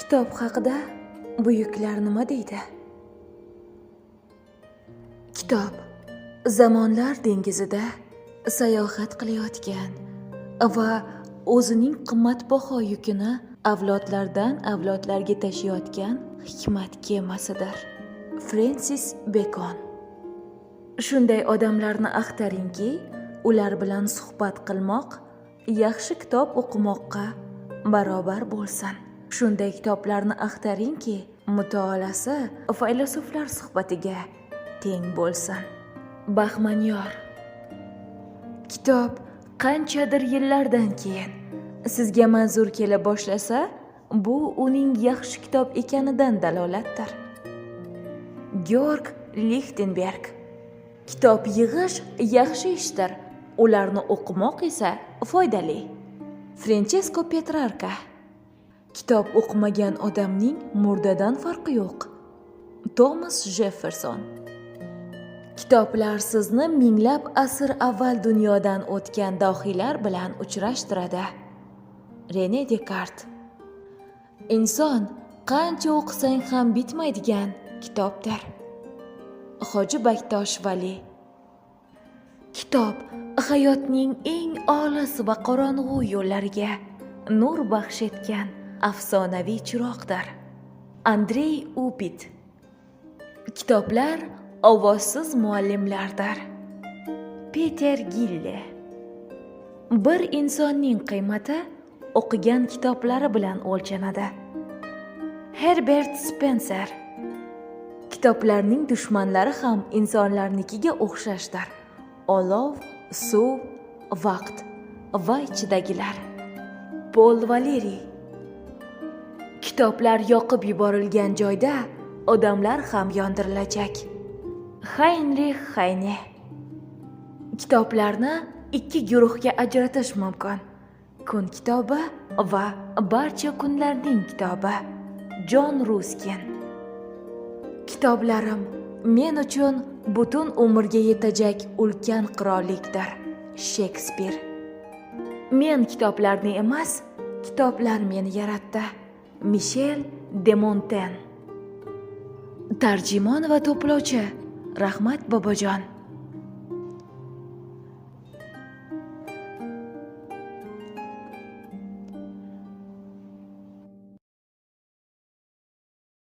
Kitob haqida buyuklar nima deydi? Kitob zamonlar dengizida sayohat qilayotgan va o'zining qimmatbaho yukini avlodlardan avlodlarga tashiyotgan hikmat kemasidir. Fransis Bekon. Shunday odamlarni axtaringki, ular bilan suhbat qilmoq yaxshi kitob o'qimoqqa barobar bo'lsin. Shunday kitoblarni axtaringki, mutolaasi faylasuflar suhbatiga teng bo'lsin. Baxmanyor. Kitob qanchadir yillardan keyin sizga manzur kela boshlasa, bu uning yaxshi kitob ekanidan dalolatdir. Georg Lichtenberg. Kitob yig'ish yaxshi ishdir, ularni o'qimoq esa foydali. Francesco Petrarca. Kitob o'qimagan odamning murdadan farqi yo'q. Thomas Jefferson. Kitoblar sizni minglab asr avval dunyodan o'tgan dohiylar bilan uchrashtiradi. Rene Descartes. Inson qancha o'qisang ham bitmaydigan kitobdir. Hoji Baktosh Vali. Kitob hayotning eng olis va qorong'u yo'llariga nur baxsh etgan afsonaviy chiroqdir. Andrey Upit. Kitoblar ovozsiz muallimlardir. Peter Gille. Bir insonning qiymati o'qigan kitoblari bilan o'lchanadi. Herbert Spencer. Kitoblarning dushmanlari ham insonlarnikiga o'xshashdir. Olov, suv, vaqt va ichidagilar. Paul Valéry. Kitoblar yoqib yuborilgan joyda odamlar ham yondirilajak. Heinrich Heine. Kitoblarni ikki guruhga ajratish mumkin. Kun kitobi va barcha kunlarning kitobi. John Ruskin. Kitoblarim men uchun butun umrga yetajak ulkan qirollikdir. Shekspir. Men kitoblarni emas, kitoblar meni yaratdi. Michel de Montaigne. Tarjimon va to'plovchi Rahmat Bobojon.